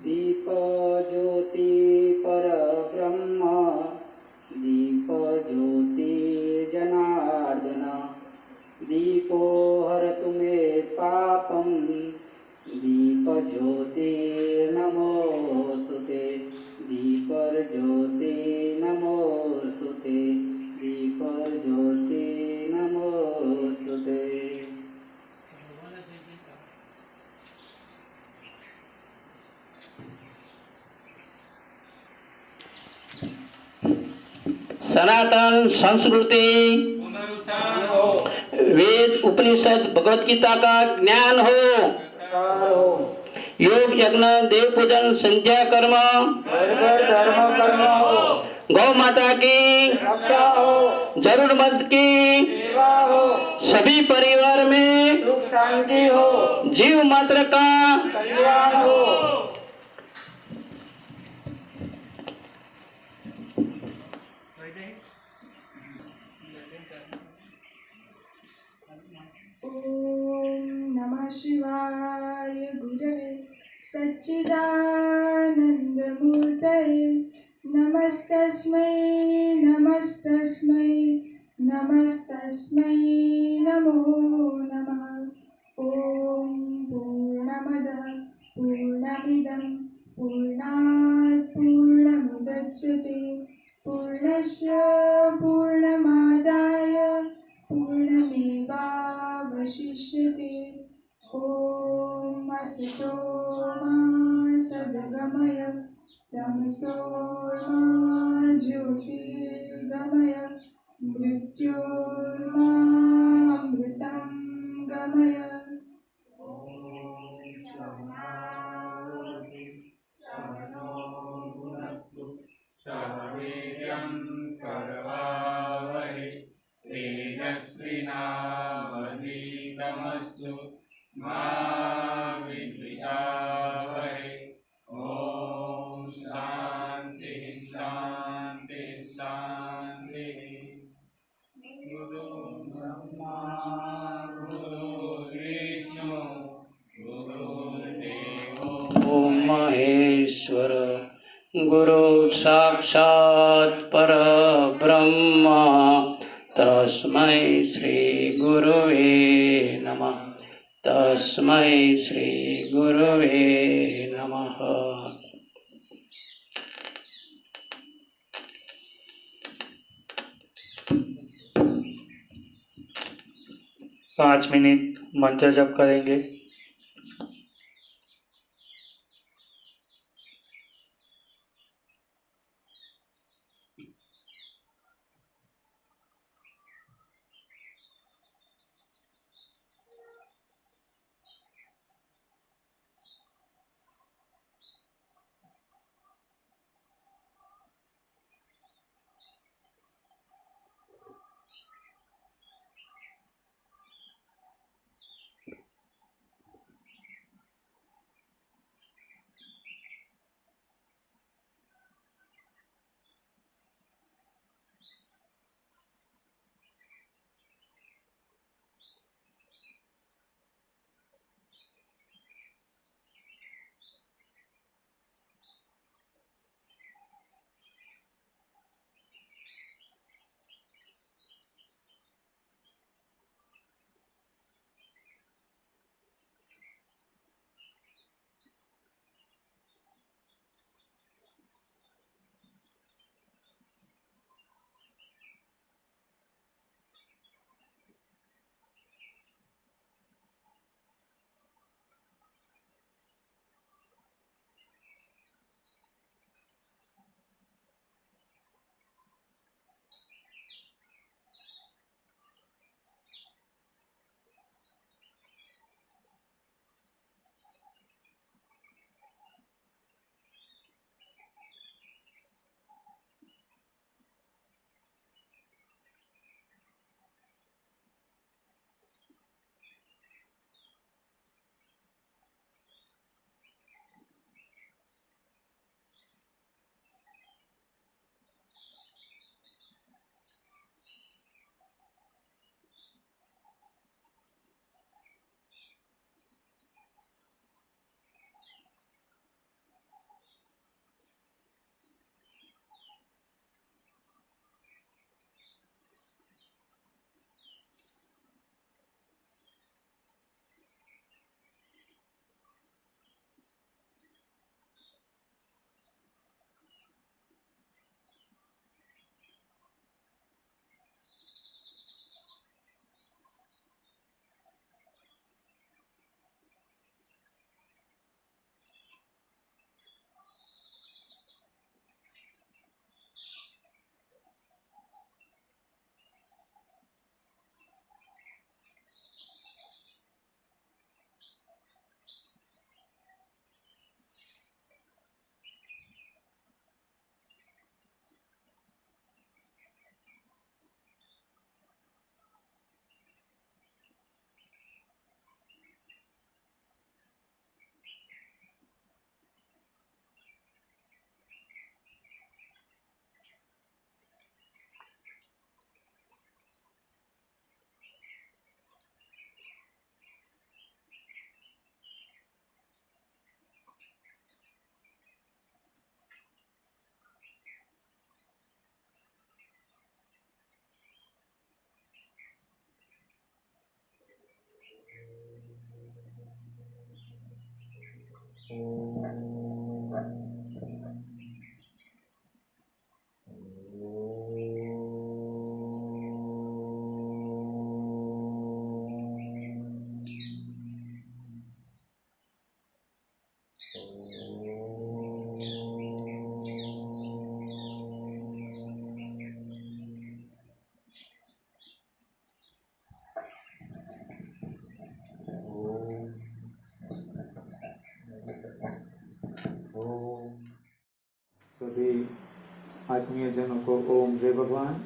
दीप ज्योति परब्रह्म दीप ज्योति जनार्दन दीपो हरतु मे पापं दीप ज्योति नमोस्तुते दीपर ज्योति नमोस्तुते दीपर ज्योति नमोस्तुते। सनातन संस्कृति वेद उपनिषद भगवत गीता का ज्ञान हो, योग यज्ञ देव पूजन संध्या कर्म गौ माता की रक्षा हो, जरूरतमंद की सेवा हो, सभी परिवार में सुख शांति हो, जीव मात्र का कल्याण हो। ओम नमः शिवाय गुरवे सच्चिदानन्दमूर्तये नमस्तस्मै नमस्तस्मै नमस्तस्मै नमो नमः। ओम पूर्णमदः पूर्णमिदं पूर्णात् पूर्णमुदच्यते पूर्णस्य पूर्णमादाय पूर्णमेवावशिष्यते। ॐ असतो मा सद्गमय तमसो मा ज्योतिर्गमय मृत्योर्मामृतं गमय। तेजस्विनावधीतमस्तु मा विद्विषावहै। ओम शांति शांति शांति। गुरु ब्रह्मा गुरु विष्णु गुरुदेवो महेश्वर गुरु साक्षात् परब्रह्म तस्मै श्री गुरुवे नमः तस्मै श्री गुरुवे नमः। 5 मिनट मंत्र जप करेंगे। सभी आत्मीय जनों को ओम जय भगवान।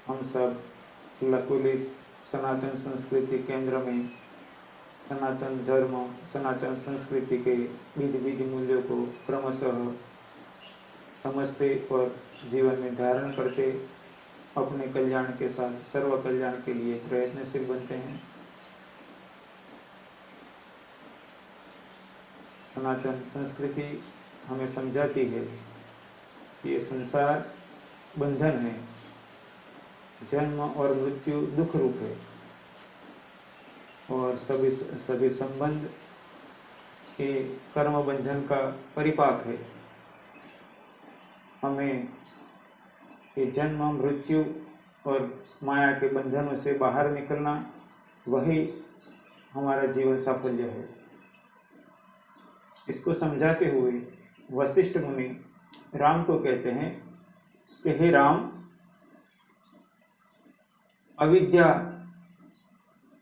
हम सब लकुलिस सनातन संस्कृति केंद्र में सनातन धर्म सनातन संस्कृति के विधि मूल्यों को क्रमशः समझते और जीवन में धारण करते अपने कल्याण के साथ सर्व कल्याण के लिए प्रयत्नशील बनते हैं। सनातन संस्कृति हमें समझाती है कि ये संसार बंधन है, जन्म और मृत्यु दुख रूप है और सभी संबंध ये कर्म बंधन का परिपाक है। हमें ये जन्म मृत्यु और माया के बंधनों से बाहर निकलना, वही हमारा जीवन साफल्य है। इसको समझाते हुए वशिष्ठ मुनि राम को कहते हैं कि हे राम, अविद्या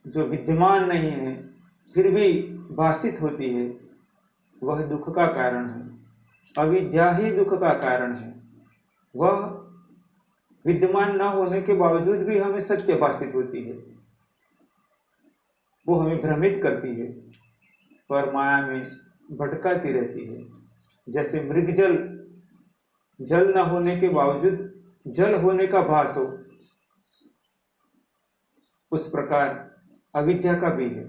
जो विद्यमान नहीं है फिर भी भाषित होती है, वह दुख का कारण है। अविद्या ही दुख का कारण है। वह विद्यमान न होने के बावजूद भी हमें सत्य भाषित होती है, वो हमें भ्रमित करती है और माया में भटकाती रहती है। जैसे मृगजल जल न होने के बावजूद जल होने का भास हो, उस प्रकार अविद्या का भी है।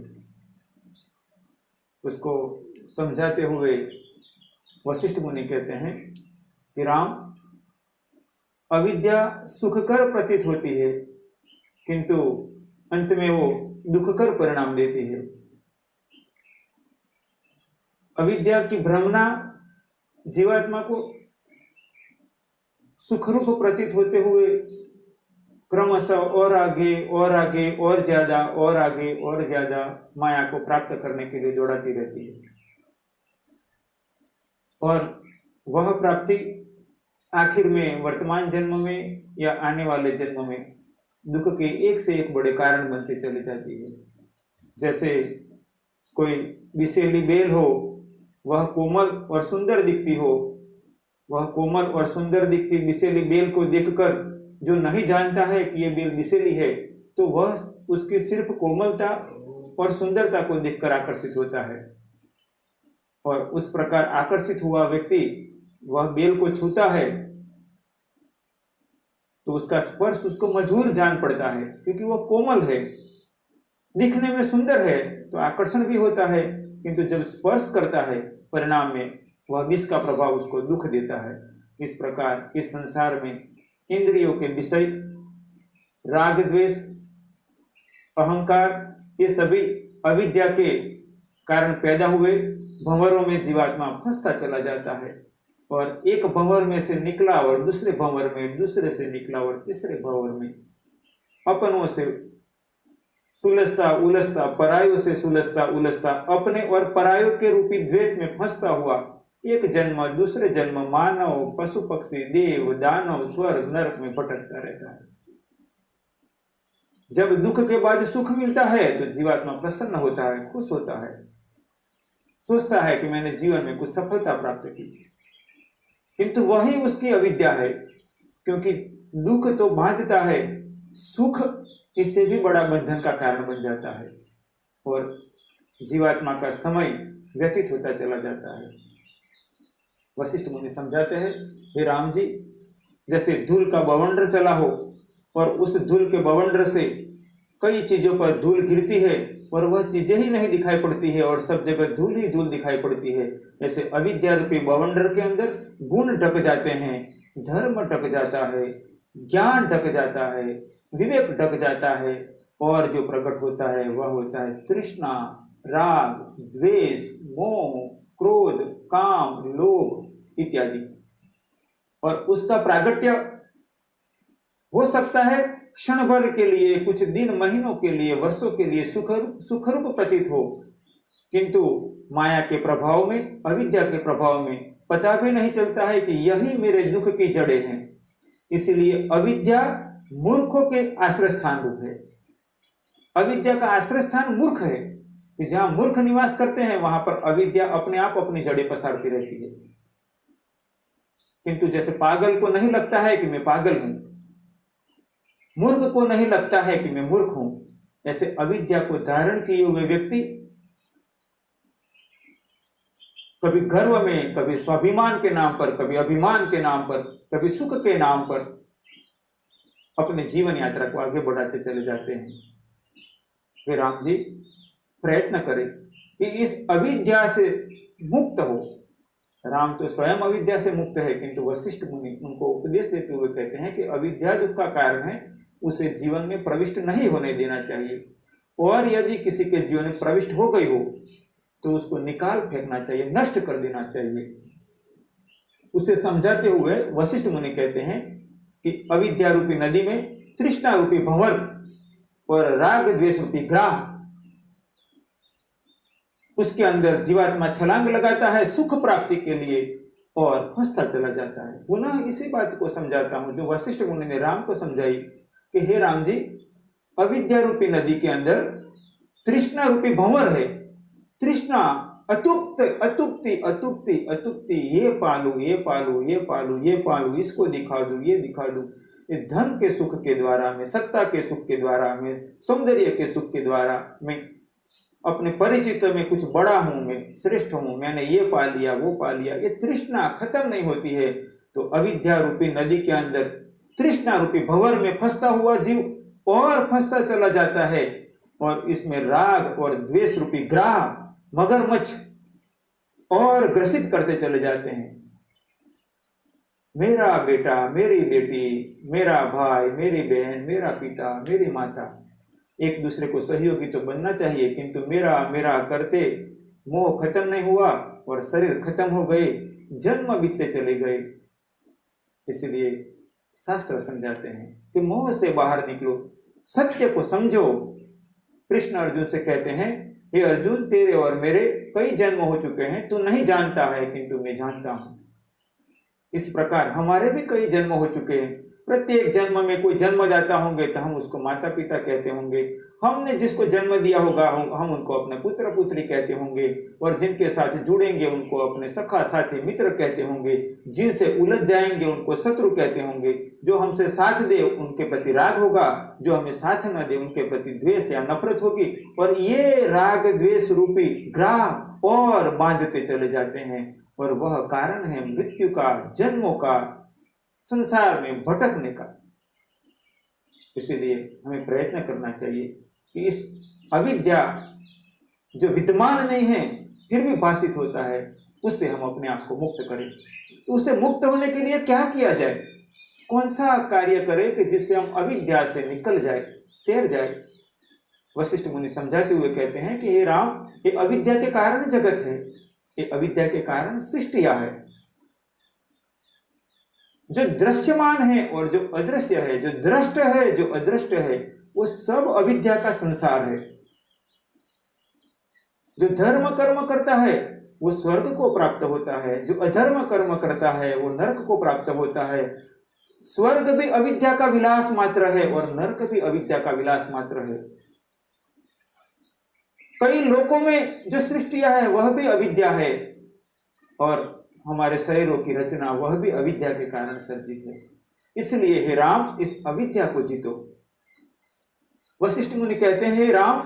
उसको समझाते हुए वशिष्ठ मुनि कहते हैं कि राम, अविद्या सुखकर प्रतीत होती है किंतु अंत में वो दुखकर परिणाम देती है। अविद्या की भ्रमना जीवात्मा को सुखरूप प्रतीत होते हुए क्रमशः और आगे और आगे और ज्यादा और आगे और ज्यादा माया को प्राप्त करने के लिए दौड़ाती रहती है और वह प्राप्ति आखिर में वर्तमान जन्म में या आने वाले जन्म में दुख के एक से एक बड़े कारण बनती चली जाती है। जैसे कोई विषैली बेल हो, वह कोमल और सुंदर दिखती हो, वह कोमल और सुंदर दिखती विषैली बेल को देखकर जो नहीं जानता है कि ये बेल विषैली है, तो वह उसकी सिर्फ कोमलता और सुंदरता को देखकर आकर्षित होता है और उस प्रकार आकर्षित हुआ व्यक्ति वह बेल को छूता है तो उसका स्पर्श उसको मधुर जान पड़ता है, क्योंकि वह कोमल है, दिखने में सुंदर है तो आकर्षण भी होता है, किंतु जब स्पर्श करता है परिणाम में वह विष का प्रभाव उसको दुख देता है। इस प्रकार इस संसार में इंद्रियों के विषय, राग द्वेष, अहंकार, ये सभी अविद्या के कारण पैदा हुए भंवरों में जीवात्मा फंसता चला जाता है और एक भंवर में से निकला और दूसरे भंवर में, दूसरे से निकला और तीसरे भंवर में अपनों से सुलझता उलझता, परायों से सुलझता उलझता, अपने और परायों के रूपी द्वैत में फंसता हुआ एक जन्म दूसरे जन्म मानव पशु पक्षी देव दानव स्वर्ग नरक में भटकता रहता है। जब दुख के बाद सुख मिलता है तो जीवात्मा प्रसन्न होता है, खुश होता है, सोचता है कि मैंने जीवन में कुछ सफलता प्राप्त की, किंतु वही उसकी अविद्या है, क्योंकि दुख तो बांधता है, सुख इससे भी बड़ा बंधन का कारण बन जाता है और जीवात्मा का समय व्यतीत होता चला जाता है। वशिष्ठ मुनि समझाते हैं, हे राम जी, जैसे धूल का बवंडर चला हो और उस धूल के बवंडर से कई चीजों पर धूल गिरती है और वह चीजें ही नहीं दिखाई पड़ती है और सब जगह धूल ही धूल दिखाई पड़ती है, ऐसे अविद्या रूपी बवंडर के अंदर गुण ढक जाते हैं, धर्म ढक जाता है, ज्ञान ढक जाता है, विवेक ढक जाता है, और जो प्रकट होता है वह होता है तृष्णा, राग, द्वेष, मोह, क्रोध, काम, लोभ इत्यादि। और उसका प्रागट्य हो सकता है क्षण भर के लिए, कुछ दिन, महीनों के लिए, वर्षों के लिए सुखरूप प्रतीत हो, किंतु माया के प्रभाव में, अविद्या के प्रभाव में पता भी नहीं चलता है कि यही मेरे दुख की जड़ें हैं। इसलिए अविद्या मूर्खों के आश्रय स्थान रूप है। अविद्या का आश्रय स्थान मूर्ख है कि जहां मूर्ख निवास करते हैं वहां पर अविद्या अपने आप अपनी जड़ें पसारती रहती है। किंतु जैसे पागल को नहीं लगता है कि मैं पागल हूं, मूर्ख को नहीं लगता है कि मैं मूर्ख हूं, ऐसे अविद्या को धारण किए हुए व्यक्ति कभी गर्व में, कभी स्वाभिमान के नाम पर, कभी अभिमान के नाम पर, कभी सुख के नाम पर अपने जीवन यात्रा को आगे बढ़ाते चले जाते हैं। फिर राम जी प्रयत्न करें कि इस अविद्या से मुक्त हो। राम तो स्वयं अविद्या से मुक्त है, किंतु वशिष्ठ मुनि उनको उपदेश देते हुए कहते हैं कि अविद्या दुख का कारण है, उसे जीवन में प्रविष्ट नहीं होने देना चाहिए, और यदि किसी के जीवन में प्रविष्ट हो गई हो तो उसको निकाल फेंकना चाहिए, नष्ट कर देना चाहिए। उसे समझाते हुए वशिष्ठ मुनि कहते हैं कि अविद्या रूपी नदी में तृष्णा रूपी भंवर और राग द्वेष रूपी ग्राह, उसके अंदर जीवात्मा छलांग लगाता है सुख प्राप्ति के लिए और फंसता चला जाता है। पुनः इसी बात को समझाता हूं जो वशिष्ठ मुनि ने राम को समझाई कि हे राम जी, अविद्या रूपी नदी के अंदर तृष्णा रूपी भंवर है। तृष्णा अतुप्त, अतुप्ति, अतुप्ति, अतुप्ति, ये पालू, ये पालू, ये पालू, ये पालू, इसको दिखा दूं, ये दिखा दूं। ये धन के सुख के द्वारा, मैं सत्ता के सुख के द्वारा, मैं सौंदर्य के सुख के द्वारा, मैं अपने परिचित में कुछ बड़ा हूं, मैं श्रेष्ठ हूं, मैंने ये पा लिया, वो पा लिया। ये तृष्णा खत्म नहीं होती है। तो अविद्या रूपी नदी के अंदर तृष्णा रूपी भंवर में फंसता हुआ जीव और फंसता चला जाता है, और इसमें राग और द्वेष रूपी ग्राह, मगरमच्छ और ग्रसित करते चले जाते हैं। मेरा बेटा, मेरी बेटी, मेरा भाई, मेरी बहन, मेरा पिता, मेरी माता, एक दूसरे को सहयोगी तो बनना चाहिए, किंतु मेरा मेरा करते मोह खत्म नहीं हुआ और शरीर खत्म हो गए, जन्म बीतते चले गए। इसलिए शास्त्र समझाते हैं कि मोह से बाहर निकलो, सत्य को समझो। कृष्ण अर्जुन से कहते हैं, हे अर्जुन, तेरे और मेरे कई जन्म हो चुके हैं, तू नहीं जानता है किंतु मैं जानता हूं। इस प्रकार हमारे भी कई जन्म हो चुके हैं। प्रत्येक जन्म में कोई जन्मदाता होंगे तो हम उसको माता पिता कहते होंगे, हमने जिसको जन्म दिया होगा हम उनको अपने पुत्र पुत्री कहते होंगे, और जिनके साथ जुड़ेंगे उनको अपने सखा साथी मित्र कहते होंगे, जिनसे उलझ जाएंगे उनको शत्रु कहते होंगे, जो हमसे साथ दे उनके प्रति राग होगा, जो हमें साथ न दे उनके प्रति द्वेष या नफरत होगी। और ये राग द्वेष रूपी ग्राह और बांधते चले जाते हैं, और वह कारण है मृत्यु का, जन्मों का, संसार में भटकने का। इसीलिए हमें प्रयत्न करना चाहिए कि इस अविद्या जो विद्यमान नहीं है फिर भी भाषित होता है, उससे हम अपने आप को मुक्त करें। तो उससे मुक्त होने के लिए क्या किया जाए, कौन सा कार्य करें कि जिससे हम अविद्या से निकल जाए, तैर जाए। वशिष्ठ मुनि समझाते हुए कहते हैं कि हे राम, ये अविद्या के कारण जगत है, ये अविद्या के कारण सृष्टिया है। जो दृश्यमान है और जो अदृश्य है, जो दृष्ट है, जो अदृष्ट है, वो सब अविद्या का संसार है। जो धर्म कर्म करता है वो स्वर्ग को प्राप्त होता है, जो अधर्म कर्म करता है वो नरक को प्राप्त होता है। स्वर्ग भी अविद्या का विलास मात्र है और नरक भी अविद्या का विलास मात्र है। कई लोकों में जो सृष्टियां है वह भी अविद्या है, और हमारे शरीरों की रचना वह भी अविद्या के कारण सर्जित है। इसलिए हे राम, इस अविद्या को जीतो। वशिष्ठ मुनि कहते हैं, हे राम,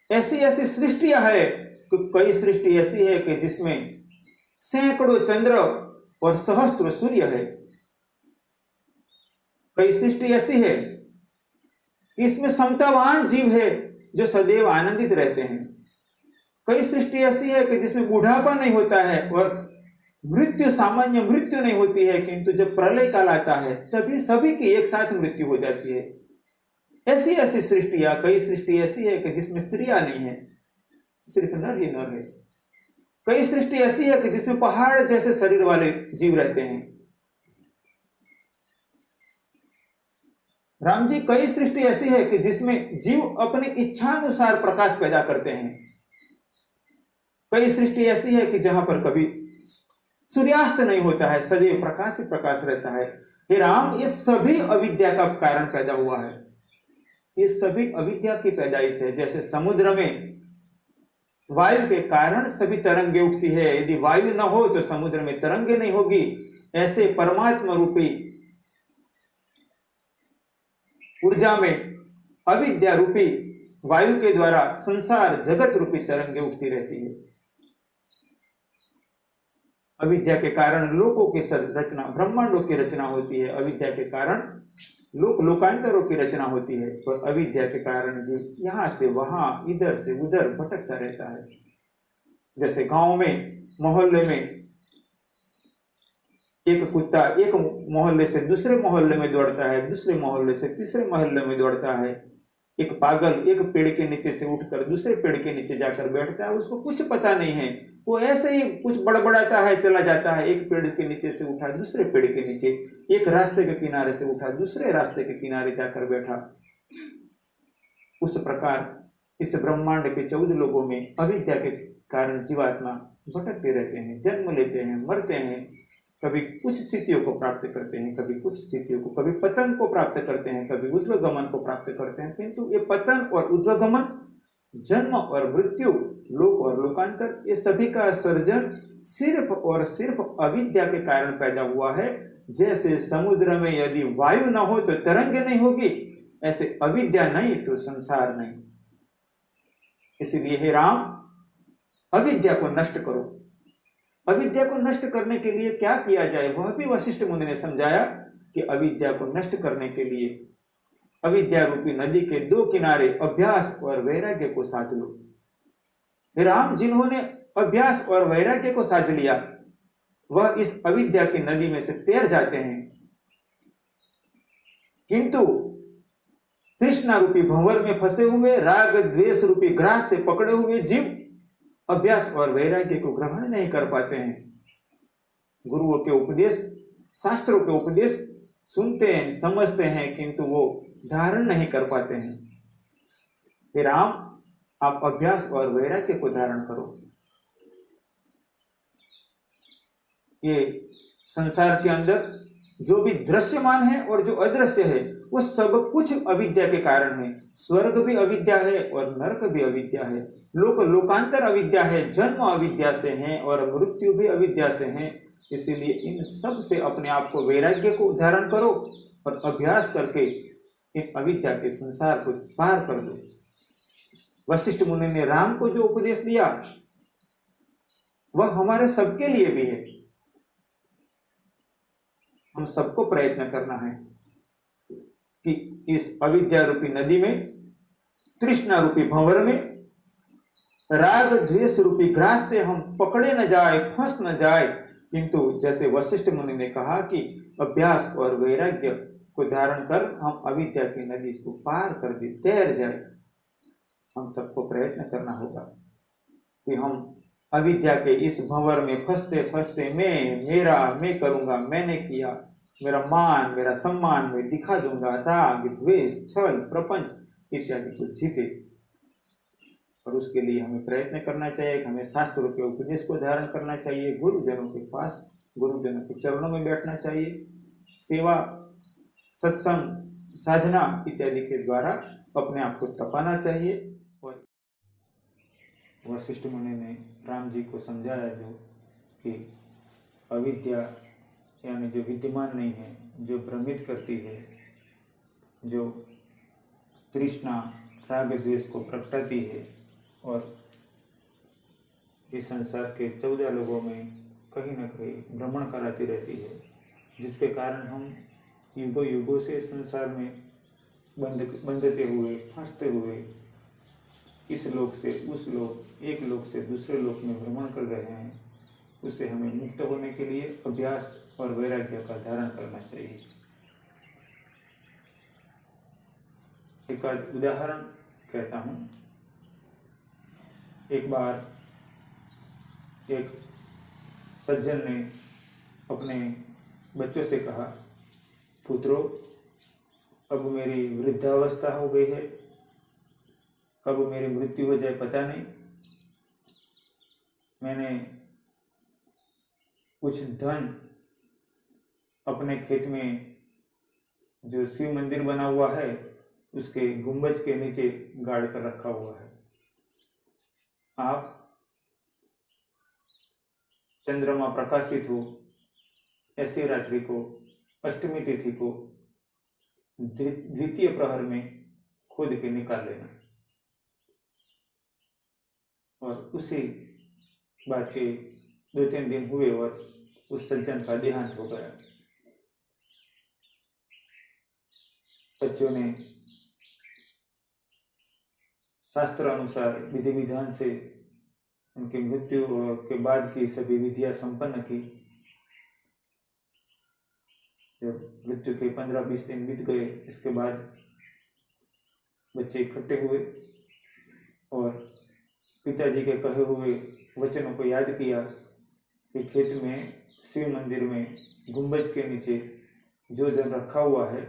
ऐसी ऐसी सृष्टियां है कि कई सृष्टि ऐसी है कि जिसमें सैकड़ों चंद्र और सहस्त्र सूर्य है। कई सृष्टि ऐसी है कि इसमें समतावान जीव है जो सदैव आनंदित रहते हैं। कई सृष्टि ऐसी है कि जिसमें बुढ़ापा नहीं होता है और मृत्यु, सामान्य मृत्यु नहीं होती है, किंतु जब प्रलय काल आता है तभी सभी की एक साथ मृत्यु हो जाती है। ऐसी ऐसी सृष्टियां, कई सृष्टि ऐसी है कि जिसमें स्त्रियां नहीं है, सिर्फ नर ही नर है। कई सृष्टि ऐसी है कि जिसमें पहाड़ जैसे शरीर वाले जीव रहते हैं। राम जी, कई सृष्टि ऐसी है कि जिसमें जीव अपनी इच्छानुसार प्रकाश पैदा करते हैं। कई सृष्टि ऐसी है कि जहां पर कभी सूर्यास्त नहीं होता है, सदैव प्रकाश ही प्रकाश रहता है। हे राम, ये सभी अविद्या का कारण पैदा हुआ है। ये सभी अविद्या की पैदाइश है। जैसे समुद्र में वायु के कारण सभी तरंगे उठती है, यदि वायु न हो तो समुद्र में तरंगे नहीं होगी। ऐसे परमात्मा रूपी ऊर्जा में अविद्या रूपी वायु के द्वारा संसार जगत रूपी तरंगे उठती रहती है। अविद्या के कारण लोकों की रचना, ब्रह्मांडों की रचना होती है। अविद्या के कारण लोकांतरों की रचना होती है। और अविद्या के कारण जीव यहाँ से वहां, इधर से उधर भटकता रहता है। जैसे गांव में, मोहल्ले में एक कुत्ता एक मोहल्ले से दूसरे मोहल्ले में दौड़ता है, दूसरे मोहल्ले से तीसरे मोहल्ले में दौड़ता है। एक पागल एक पेड़ के नीचे से उठकर दूसरे पेड़ के नीचे जाकर बैठता है, उसको कुछ पता नहीं है, वो ऐसे ही कुछ बड़बड़ाता है, चला जाता है। एक पेड़ के नीचे से उठा दूसरे पेड़ के नीचे, एक रास्ते के किनारे से उठा दूसरे रास्ते के किनारे जाकर बैठा। उस प्रकार इस ब्रह्मांड के 14 लोगों में अविद्या के कारण जीवात्मा भटकते रहते हैं, जन्म लेते हैं, मरते हैं। कभी कुछ स्थितियों को प्राप्त करते हैं, कभी कुछ स्थितियों को, कभी पतन को प्राप्त करते हैं, कभी ऊर्ध्वगमन को प्राप्त करते हैं। किंतु ये पतन और ऊर्ध्वगमन, जन्म और मृत्यु, लोक और लोकांतर, ये सभी का सर्जन सिर्फ और सिर्फ अविद्या के कारण पैदा हुआ है। जैसे समुद्र में यदि वायु न हो तो तरंगे नहीं होगी, ऐसे अविद्या नहीं तो संसार नहीं। इसलिए हे राम, अविद्या को नष्ट करो। अविद्या को नष्ट करने के लिए क्या किया जाए, वह भी वशिष्ठ मुनि ने समझाया कि अविद्या को नष्ट करने के लिए अविद्या रूपी नदी के 2 किनारे अभ्यास और वैराग्य को साध लो। हे राम, जिन्होंने अभ्यास और वैराग्य को साध लिया, वह इस अविद्या की नदी में से तैर जाते हैं। किंतु तृष्णा रूपी भंवर में फंसे हुए, राग द्वेष रूपी ग्रास से पकड़े हुए जीव अभ्यास और वैराग्य को ग्रहण नहीं कर पाते हैं। गुरुओं के उपदेश, शास्त्रों के उपदेश सुनते हैं, समझते हैं, किंतु वो धारण नहीं कर पाते हैं। हे राम, आप अभ्यास और वैराग्य को धारण करो। ये संसार के अंदर जो भी दृश्यमान है और जो अदृश्य है, वो सब कुछ अविद्या के कारण है। स्वर्ग भी अविद्या है और नरक भी अविद्या है। लोकांतर अविद्या है, जन्म अविद्या से है और मृत्यु भी अविद्या से है। इसीलिए इन सब से अपने आप को, वैराग्य को धारण करो और अभ्यास करके इन अविद्या के संसार को पार कर दो। वशिष्ठ मुनि ने राम को जो उपदेश दिया, वह हमारे सबके लिए भी है। हम सबको प्रयत्न करना है कि इस अविद्या रूपी नदी में, तृष्णा रूपी भंवर में, राग द्वेष रूपी ग्रास से हम पकड़े न जाए, फंस न जाए। किंतु जैसे वशिष्ठ मुनि ने कहा कि अभ्यास और वैराग्य को धारण कर हम अविद्या की नदी को पार कर दे, तैर जाए। हम सबको प्रयत्न करना होगा कि हम अविद्या के इस भंवर में फंसते फंसते मैं करूंगा, मैंने किया, मेरा मान, मेरा सम्मान मैं दिखा दूंगा, राग द्वेष छल प्रपंच इत्यादि को जीते। और उसके लिए हमें प्रयत्न करना चाहिए, हमें शास्त्रों के उपदेश को धारण करना चाहिए, गुरुजनों के पास, गुरुजनों के चरणों में बैठना चाहिए, सेवा, सत्संग, साधना इत्यादि के द्वारा अपने आप को तपाना चाहिए। और वशिष्ठ मुनि ने राम जी को समझाया जो कि अविद्या यानी जो विद्यमान नहीं है, जो भ्रमित करती है, जो तृष्णा राग द्वेष को प्रकटाती है और इस संसार के 14 लोगों में कहीं न कहीं भ्रमण कराती रहती है, जिसके कारण हम युगों युगों से संसार में बंधते हुए, फंसते हुए इस लोक से उस लोक, एक लोक से दूसरे लोक में भ्रमण कर रहे हैं। उससे हमें मुक्त होने के लिए अभ्यास और वैराग्य का धारण करना चाहिए। एक उदाहरण कहता हूँ। एक बार एक सज्जन ने अपने बच्चों से कहा, पुत्रों, अब मेरी वृद्धावस्था हो गई है, कब मेरी मृत्यु हो जाए पता नहीं। मैंने कुछ धन अपने खेत में जो शिव मंदिर बना हुआ है उसके गुंबज के नीचे गाड़ कर रखा हुआ है। आप चंद्रमा प्रकाशित हो ऐसी रात्रि को, अष्टमी तिथि को द्वितीय प्रहर में खोद के निकाल लेना। और उसी बात के 2-3 दिन हुए और उस सज्जन का देहांत हो गया। बच्चों ने शास्त्र अनुसार विधि विधान से उनकी मृत्यु के बाद की सभी विधियां संपन्न की। जब मृत्यु के 15-20 दिन बीत गए, इसके बाद बच्चे इकट्ठे हुए और पिताजी के कहे हुए वचनों को याद किया कि खेत में शिव मंदिर में गुंबज के नीचे जो धन रखा हुआ है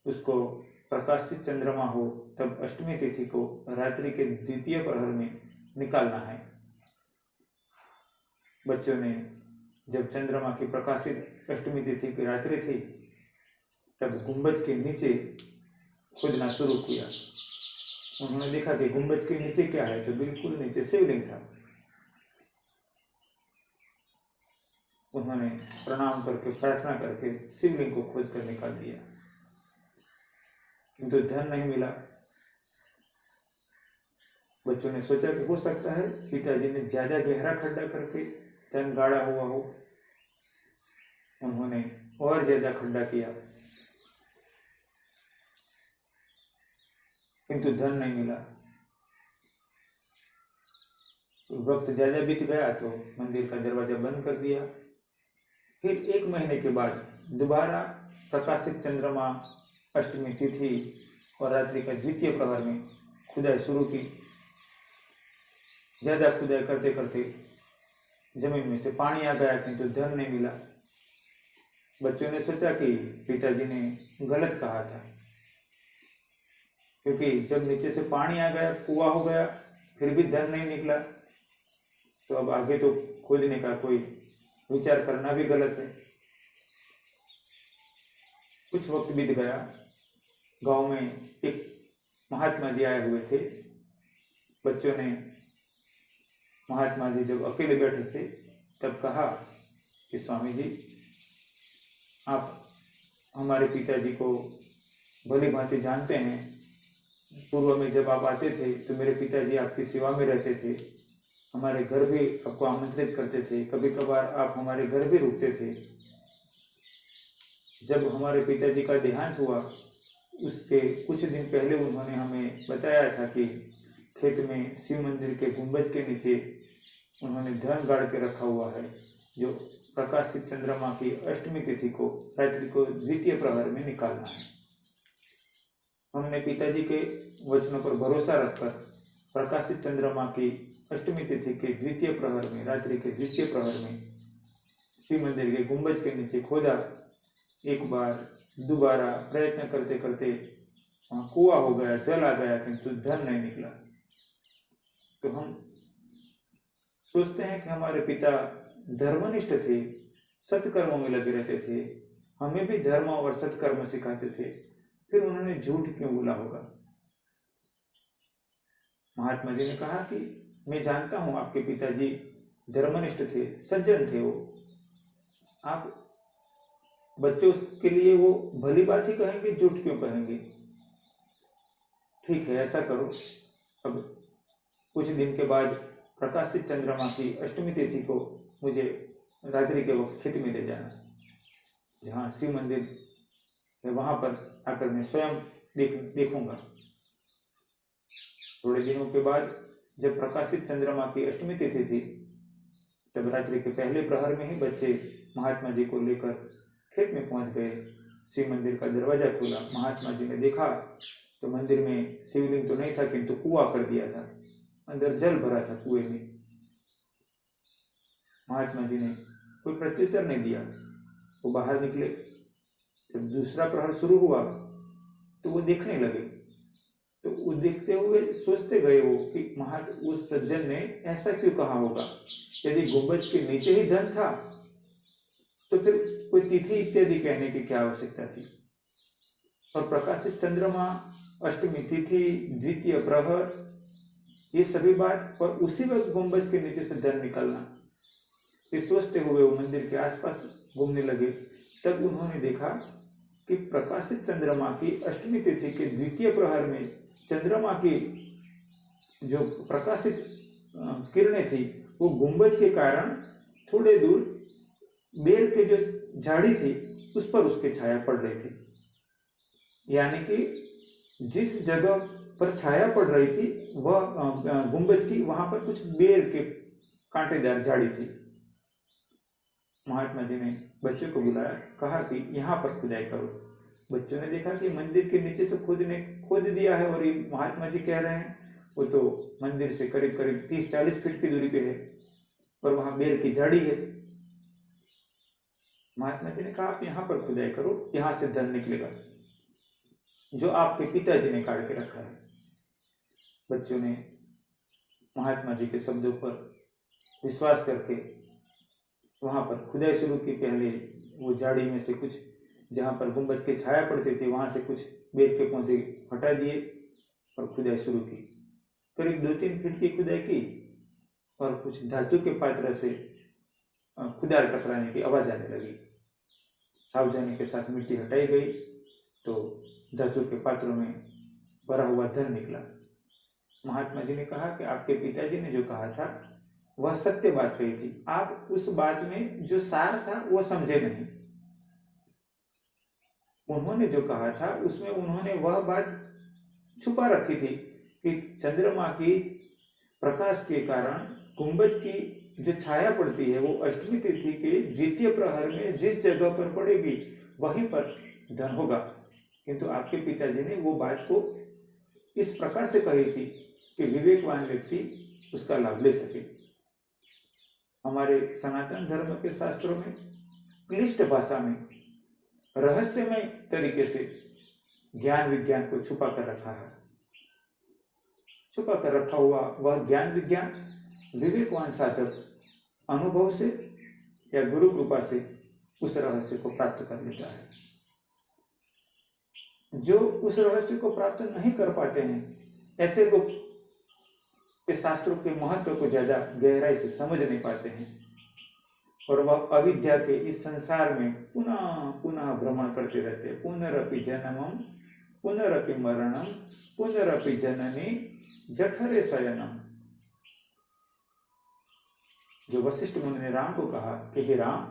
उसको प्रकाशित चंद्रमा हो तब अष्टमी तिथि को रात्रि के द्वितीय प्रहर में निकालना है। बच्चों ने जब चंद्रमा की प्रकाशित अष्टमी तिथि की रात्रि थी तब गुंबज के नीचे खोदना शुरू किया। उन्होंने देखा कि गुंबज के नीचे क्या है, तो बिल्कुल नीचे शिवलिंग था। उन्होंने प्रणाम करके प्रार्थना करके शिवलिंग को खोद कर निकाल दिया, किंतु धन नहीं मिला। बच्चों ने सोचा कि हो सकता है पिताजी ने ज्यादा गहरा खड्डा करके धन गाड़ा हुआ हो। उन्होंने और ज्यादा खड्डा किया, किंतु धन नहीं मिला। वक्त ज्यादा बीत गया तो मंदिर का दरवाजा बंद कर दिया। फिर 1 महीने के बाद दोबारा प्रकाशित चंद्रमा अष्टमी तिथि और रात्रि का द्वितीय प्रहर में खुदाई शुरू की। ज्यादा खुदाई करते करते जमीन में से पानी आ गया, किंतु धन नहीं मिला। बच्चों ने सोचा कि पिताजी ने गलत कहा था, क्योंकि जब नीचे से पानी आ गया, कुआं हो गया, फिर भी धन नहीं निकला, तो अब आगे तो खोजने का कोई विचार करना भी गलत है। कुछ वक्त बीत गया। गांव में एक महात्मा जी आए हुए थे। बच्चों ने महात्मा जी जब अकेले बैठे थे तब कहा कि स्वामी जी, आप हमारे पिताजी को भली भांति जानते हैं। पूर्व में जब आप आते थे तो मेरे पिताजी आपकी सेवा में रहते थे, हमारे घर भी आपको आमंत्रित करते थे, कभी कभार आप हमारे घर भी रुकते थे। जब हमारे पिताजी का देहांत हुआ उसके कुछ दिन पहले उन्होंने हमें बताया था कि खेत में शिव मंदिर के गुंबज के नीचे उन्होंने धन गाड़ के रखा हुआ है, जो प्रकाशित चंद्रमा की अष्टमी तिथि को रात्रि को द्वितीय प्रहर में निकालना है। हमने पिताजी के वचनों पर भरोसा रखकर प्रकाशित चंद्रमा की अष्टमी तिथि के द्वितीय प्रहर में, रात्रि के द्वितीय प्रहर में शिव मंदिर के गुंबज के नीचे खोदा। एक बार दोबारा प्रयत्न करते करते वहाँ कुआं हो गया, जल आ गया, किंतु धन नहीं निकला। तो हम सोचते हैं कि हमारे पिता धर्मनिष्ठ थे, सत्कर्मों में लगे रहते थे, हमें भी धर्म और सत्कर्म सिखाते थे, फिर उन्होंने झूठ क्यों बोला होगा। महात्मा जी ने कहा कि मैं जानता हूं आपके पिताजी धर्मनिष्ठ थे, सज्जन थे वो, आप बच्चों के लिए वो भली बात ही कहेंगे, झूठ क्यों कहेंगे। ठीक है, ऐसा करो, अब कुछ दिन के बाद प्रकाशित चंद्रमा की अष्टमी तिथि को मुझे रात्रि के वक्त खेत में ले जाना, जहाँ शिव मंदिर है, वहां पर आकर मैं स्वयं देखूंगा। थोड़े दिनों के बाद जब प्रकाशित चंद्रमा की अष्टमी तिथि थी तब रात्रि के पहले प्रहर में ही बच्चे महात्मा जी को लेकर खेत में पहुंच गए। शिव मंदिर का दरवाजा खोला, महात्मा जी ने देखा तो मंदिर में शिवलिंग तो नहीं था, किंतु कुआं कर दिया था, अंदर जल भरा था कुएं में। महात्मा जी ने कोई प्रत्युत्तर नहीं दिया। वो बाहर निकले, जब दूसरा प्रहर शुरू हुआ तो वो देखने लगे। तो वो देखते हुए सोचते गए वो कि उस सज्जन ने ऐसा क्यों कहा होगा। यदि गुंबज के नीचे ही धन था तो फिर कोई तिथि इत्यादि कहने की क्या आवश्यकता थी। और प्रकाशित चंद्रमा, अष्टमी तिथि, द्वितीय प्रहर, ये सभी बात, और उसी वक्त गुंबज के नीचे से धन निकलना। ये सोचते हुए वो मंदिर के आसपास घूमने लगे। तब उन्होंने देखा कि प्रकाशित चंद्रमा की अष्टमी तिथि के द्वितीय प्रहर में चंद्रमा की जो प्रकाशित किरणें थी वो गुंबज के कारण थोड़े दूर बेल के जो झाड़ी थी उस पर उसकी छाया पड़ रही थी। यानी कि जिस जगह पर छाया पड़ रही थी वह गुंबज की, वहां पर कुछ बेल के कांटेदार झाड़ी थी। महात्मा जी ने बच्चों को बुलाया, कहा कि यहाँ पर खुदाई करो। बच्चों ने देखा कि मंदिर के नीचे तो खोद दिया है, और ये महात्मा जी कह रहे हैं वो तो मंदिर से करीब करीब 30-40 फीट की दूरी पे है, और वहां बेल की झाड़ी है। महात्मा जी ने कहा आप यहाँ पर खुदाई करो, यहाँ से धन निकलेगा जो आपके पिताजी ने काट के रखा है। बच्चों ने महात्मा जी के शब्दों पर विश्वास करके वहां पर खुदाई शुरू की। पहले वो झाड़ी में से कुछ, जहाँ पर गुंबज की छाया पड़ती थी, वहां से कुछ बेल के पौधे हटा दिए और खुदाई शुरू की। करीब 2-3 फीट की खुदाई की, और कुछ धातु के पात्र से खुदाई टकराने की आवाज आने लगी। सावधानी के साथ मिट्टी हटाई गई तो धातु के पात्रों में भरा हुआ धन निकला। महात्मा जी ने कहा कि आपके पिताजी ने जो कहा था वह सत्य बात कही थी, आप उस बात में जो सार था वो समझे नहीं। उन्होंने जो कहा था उसमें उन्होंने वह बात छुपा रखी थी कि चंद्रमा की प्रकाश के कारण गुंबज की जो छाया पड़ती है वो अष्टमी तिथि के द्वितीय प्रहर में जिस जगह पर पड़ेगी वहीं पर धन होगा। किंतु आपके पिताजी ने वो बात को इस प्रकार से कही थी कि विवेकवान व्यक्ति उसका लाभ ले सके। हमारे सनातन धर्म के शास्त्रों में क्लिष्ट भाषा में रहस्यमय तरीके से ज्ञान विज्ञान को छुपा कर रखा है। छुपा कर रखा हुआ वह ज्ञान विज्ञान विवेकवान साधक अनुभव से या गुरु कृपा से उस रहस्य को प्राप्त कर लेता है। जो उस रहस्य को प्राप्त नहीं कर पाते हैं, ऐसे लोग के शास्त्रों के महत्व को ज्यादा गहराई से समझ नहीं पाते हैं, और वह अविद्या के इस संसार में पुनः पुनः भ्रमण करते रहते हैं। पुनरपि जन्मम पुनरपि मरणम पुनरपि जननी जठरे शयनम। जो वशिष्ठ मुनि ने राम को कहा कि हे राम,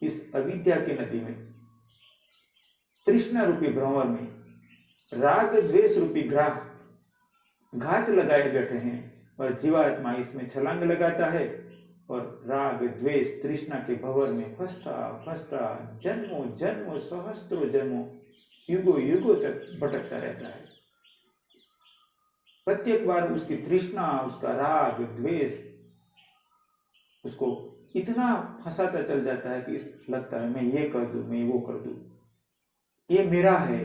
इस अविद्या की नदी में, तृष्णा रूपी भ्रमर में राग द्वेष रूपी घात लगाए बैठे हैं, और जीवात्मा इसमें छलांग लगाता है और राग द्वेष तृष्णा के भंवर में फंसता फंसता जन्मों जन्मों सहस्त्रों जन्मों युगों युगों तक भटकता रहता है। प्रत्येक बार उसकी तृष्णा, उसका राग द्वेष उसको इतना फंसाता चल जाता है कि लगता है मैं ये कर दूं, मैं वो कर दूं, ये मेरा है,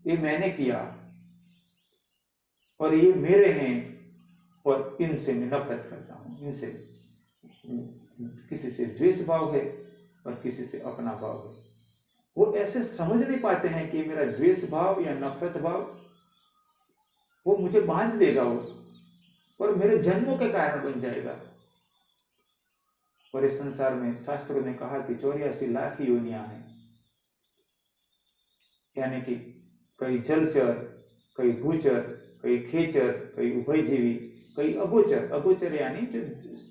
ये मैंने किया, और ये मेरे हैं, और इनसे मैं नफरत करता हूँ। इनसे किसी से द्वेष भाव है और किसी से अपना भाव है। वो ऐसे समझ नहीं पाते हैं कि मेरा द्वेष भाव या नफरत भाव वो मुझे बांध देगा, वो और मेरे जन्मों के कारण बन जाएगा। और इस संसार में शास्त्रों ने कहा कि 84 लाख योनियां हैं, यानी कि कई जलचर, कई भूचर, कई खेचर, कई उभयजीवी, कई अगोचर। अगोचर यानी जो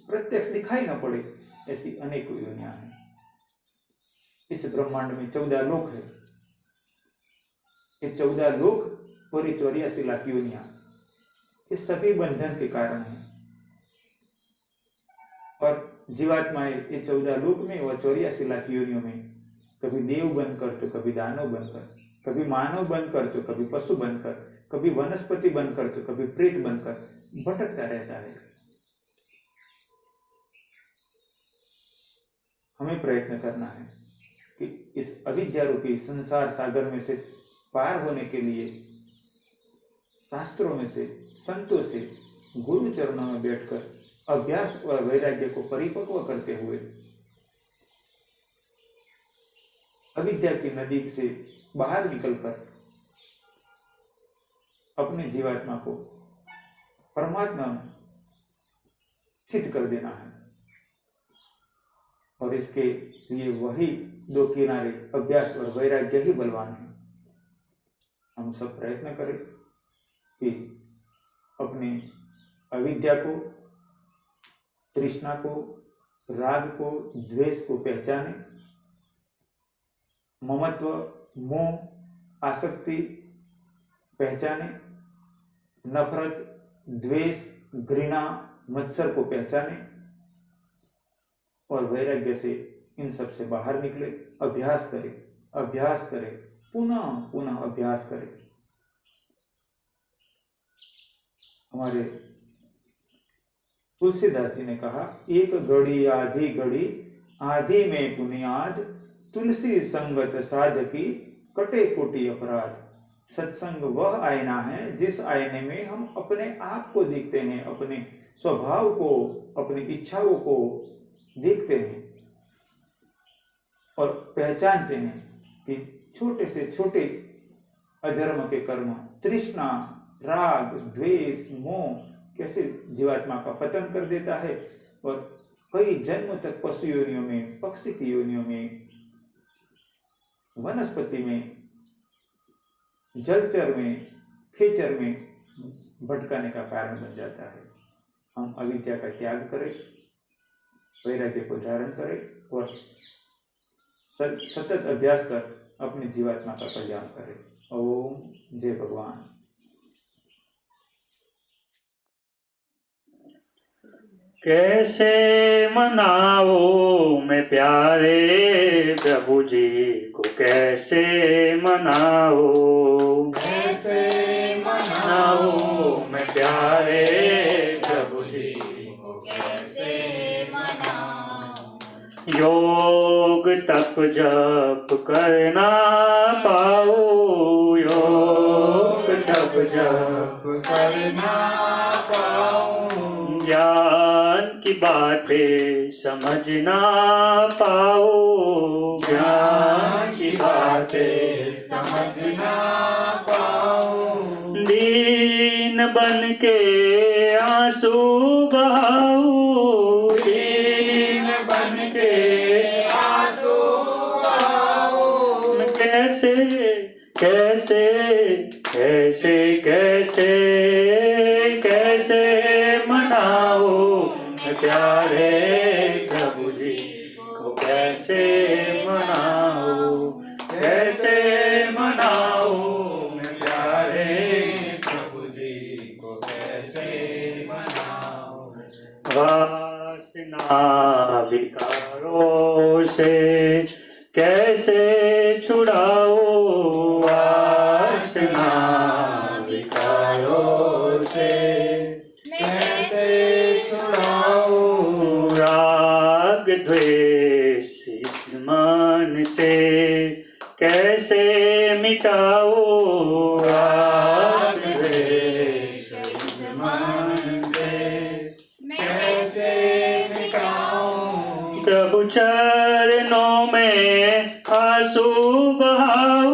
प्रत्यक्ष दिखाई न पड़े, ऐसी अनेकों योनियां हैं। इस ब्रह्मांड में 14 लोक है। ये 14 लोक और 84 लाख योनियां, ये सभी बंधन के कारण हैं। और जीवात्माएं ये 14 लोक में और 84 लाख योनियों में कभी देव बनकर तो कभी दानव बनकर, कभी मानव बनकर तो कभी पशु बनकर, कभी वनस्पति बनकर तो कभी प्रेत बनकर भटकता रहता है। हमें प्रयत्न करना है कि इस अविद्या रूपी संसार सागर में से पार होने के लिए शास्त्रों में से, संतों से, गुरु चरणों में बैठकर अभ्यास और वैराग्य को परिपक्व करते हुए अविद्या की नदी से बाहर निकलकर अपने जीवात्मा को परमात्मा में स्थित कर देना है। और इसके लिए वही दो किनारे अभ्यास और वैराग्य ही बलवान है। हम सब प्रयत्न करें कि अपने अविद्या को, तृष्णा को, राग को, द्वेष को पहचाने, ममत्व, मोह, आसक्ति पहचाने, नफरत, द्वेष, घृणा, मत्सर को पहचाने और वैराग्य से इन सब से बाहर निकले। अभ्यास करें, पुनः पुनः अभ्यास करें। हमारे तुलसीदास जी ने कहा, एक घड़ी आधी घड़ी आधी में पुनियाद, तुलसी संगत साधकी कटे कोटि अपराध। सत्संग वह आईना है जिस आईने में हम अपने आप को देखते हैं, अपने स्वभाव को, अपनी इच्छाओं को देखते हैं और पहचानते हैं कि छोटे से छोटे अधर्म के कर्म, तृष्णा, राग, द्वेष, मोह कैसे जीवात्मा का पतन कर देता है और कई जन्म तक पशु योनियों में, पक्षी की योनियों में, वनस्पति में, जलचर में, खेचर में भटकाने का कारण बन जाता है। हम अविद्या का त्याग करें, वैराग्य को धारण करें और सतत अभ्यास कर अपनी जीवात्मा का कल्याण करें। ओम जय भगवान। कैसे मनाओ मैं प्यारे प्रभु जी को, कैसे मनाओ, कैसे मनाओ मैं प्यारे प्रभु जी को, कैसे मनाओ। योग तप जप करना पाओ, योग तप जप करना पाओ। ज्ञान की बातें समझना पाओ, ज्ञान की बातें समझना पाओ। दीन बन के आंसू बहाओ, दीन बन के आंसू बहाओ। कैसे कैसे कैसे कैसे कैसे मनाओ प्यारे प्रभु जी को, कैसे मनाओ, कैसे मनाओ प्यारे प्रभु जी को, कैसे मनाओ। वासना विकारों से कैसे छुड़ाओ, वासना विकारों से कैसे छुड़ाओ। राग द्वेष इस मन से कैसे मिटाओ, राग द्वेष इस मन से कैसे मिटाओ। प्रभु चरणों में आंसू बहाओ,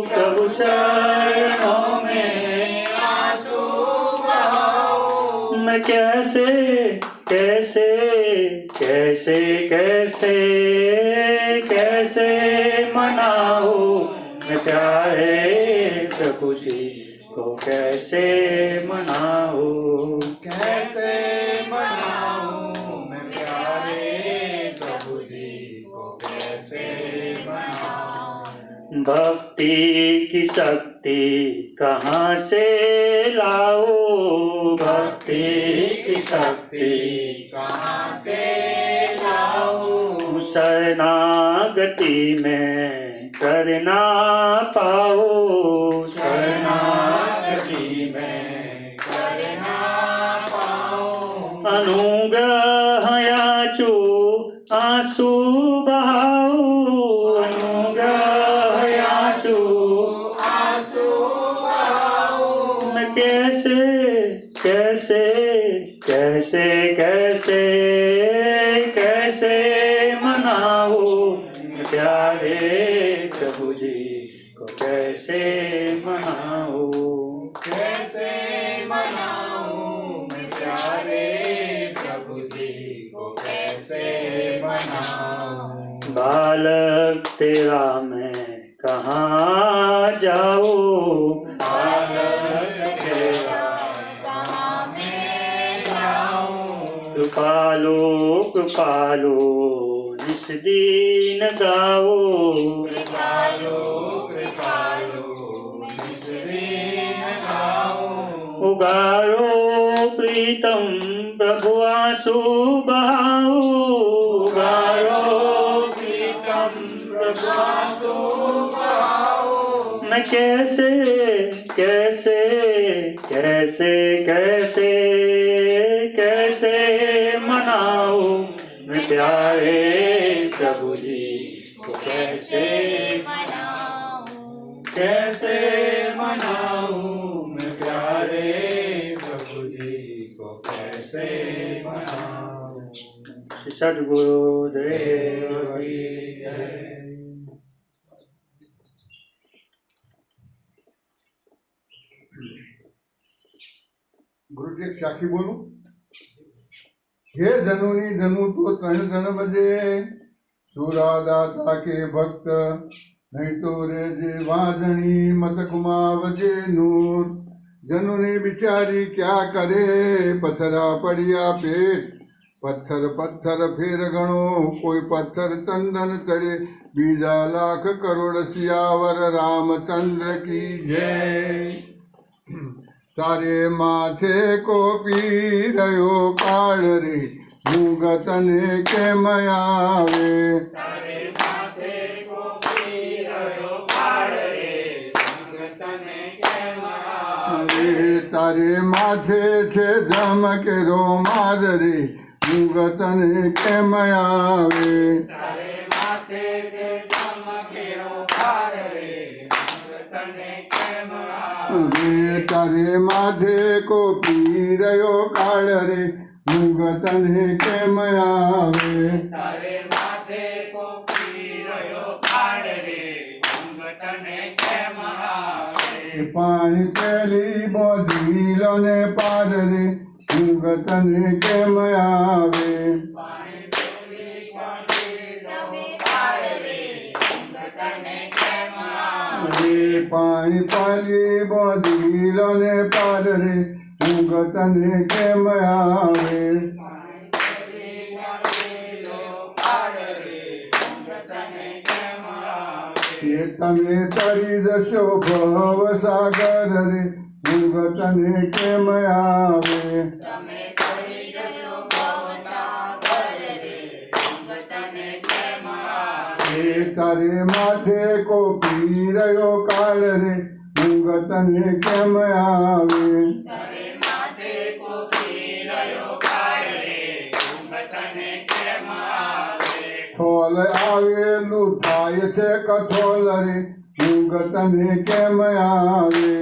प्रभु चरणों में आंसू बहाओ। मैं कैसे कैसे कैसे कैसे कैसे मनाओ मैं प्यारे प्रभु जी को, कैसे मनाओ, कैसे मनाओ मैं प्यारे प्रभु जी को, कैसे मनाओ। भक्ति की शक्ति कहाँ से लाओ, भक्ति की शक्ति कहाँ से लाओ। शरणागति में करना पाओ, शरणागति अनुग्रह याचो आंसू बहाओ, अनुग्रह याचो आंसू बहाओ। मैं कैसे कैसे कैसे कैसे कैसे मनाओ प्यारे प्रभु जी को, कैसे मनाओ, कैसे मनाऊं मैं प्यारे प्रभु जी को, कैसे मनाऊं। बालक तेरा मैं कहाँ जाओ, बालक तेरा कहाँ मैं जाऊं। कृपालो कृपालो निस दीन गाओ, कृपालो कृपालो निस्दीन गाऊं। उगारो प्रीतम प्रभु आंसू बहाओ, उगारो प्रीतम प्रभु आंसू बहाओ। मैं कैसे कैसे कैसे कैसे कैसे मनाओ मैं प्यारे प्रभु जी को, कैसे मनाऊं। कैसे मनाऊं मैं प्यारे प्रभु जी को, कैसे मनाऊं। श्री सद्गुरुदेव की जय। गुरु जी साखी बोलू। हे धनुनी धनु तो तन धन बजे, सुरा दाता के भक्त नहीं तो रे जे वाजनी मत घुमावजे नूर। जनुनी बिचारी क्या करे, पथरा पड़िया पेट, पत्थर पत्थर फेर गणो, कोई पत्थर चंदन चढ़े, बीजा लाख करोड़ सियावर रामचंद्र की जय। तारे माथे को पी रयो काल रे, मुगतने के मयावे। तारे माथे को पी रयो काल रे, मुगतने के मयावे। तारे माथे छे झमके रो मार रे, मुगतने के मयावे। तारे माथे से चमके रो काल रे, मुगतने के मयावे। तारे माथे को पी रयो काल रे, मुगतने के मयावे। तारे माथे को पी रयो काल रे, मुगतने के मयावे। पानी पेली बोधीलो ने पार रे, मुगतने के मयावे। पानी पेली बोधीलो पार रे, मुगतने के मयावे। पानी पाली बोधीलो ने पार रे, मुगतने के मयावे। पानी पेली बोधीलो पार रे, मुगतने के मयावे। ये तमे तरी दशो भव सागर रे, मुगतने के मयावे। तमे तरी रयो भव सागर रे, मुगतने के मयावे। तारे माथे को पी रयो काल रे, मुगतने के मयावे। तारे माथे को पी रयो काल रे, मुगतने के मयावे। थोल आवेलू थाय छे कथोल रे, मुगतने के मयावे।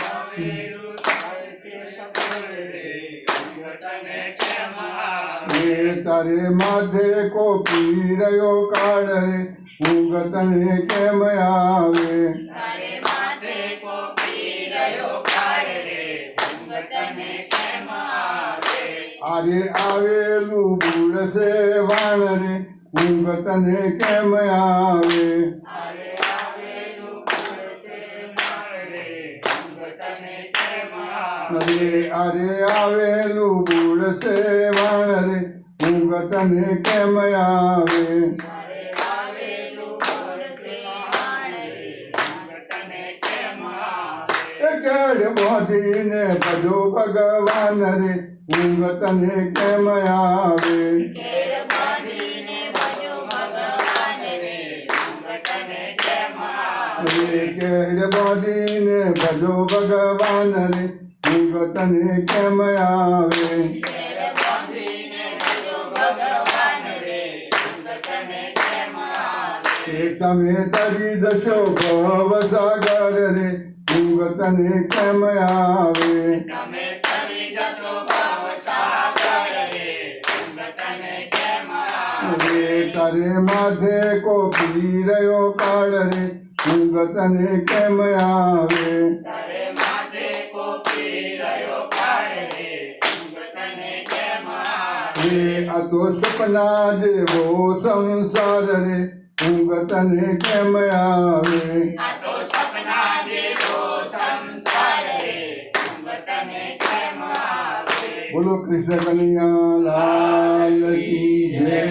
आवेलू थाय छे कथोल रे, मुगतने के मयावे। तारे माथे को पी रयो काल रे, मुगतने के मयावे। तारे माथे को पी रयो काल रे, मुगतने के मयावे। आरे आवेलू बूढ़ से वाण रे, मुगतने के मयावे। आरे आवेलू बूढ़ से वाण रे, मुगतने के मयावे। अरे आवेलू बूढ़ से वाण रे, मुगतने के मयावे। तारे आवेलू बूढ़ से वाण रे, मुगतने के मयावे। केड़ मोदी ने भजो भगवान रे, मुगतने के मयावे। केड़ मोदी ने भजो भगवान रे, मुगतने के मयावे। केड़ मोदी ने भजो भगवान रे, मुगतने के मयावे। केड़ તમે તરી દશો ભવ સાગર રે ઊંઘ તને કેમ આવે તમે તરી જશો ભાવ સાગર રે ઊંઘ તને કેમ આવે રે તારે માથે કોપી રહ્યો કાળ રે ઊંઘ તને કેમ આવે તારે માથે કોપી રહ્યો કાળ રે ઊંઘ તને કેમ આવે રે આ તો સપના જેવો સંસાર રે ઊંઘ તને કેમ આવે આ તો સપના જેવો સંસાર રે ઊંઘ તને કેમ આવે બોલો કૃષ્ણ કનૈયા લાલ કી જય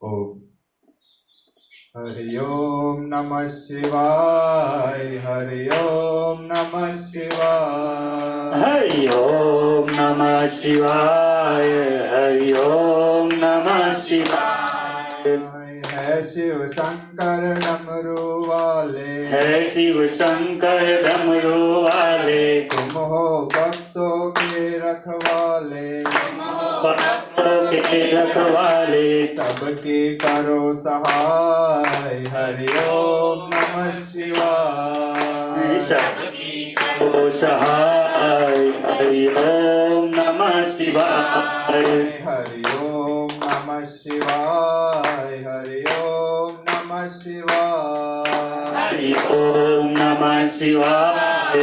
ओम हरि ओम नमः शिवाय हरि ओम नमः शिवाय हरि ओम नमः शिवाय हरि ओम नमः शिवाय है शिव शंकर डमरू वाले है शिव शंकर डमरू वाले तुम हो भक्तों के रखवाले भक्तों के रखवाले सबकी करो सहाय हरि ओम नमः शिवाय सबकी करो सहाय हरि ओम नमः शिवाय हरि ओम नमः शिवाय हरि ओम नमः शिवाय हरि ओम नमः शिवाय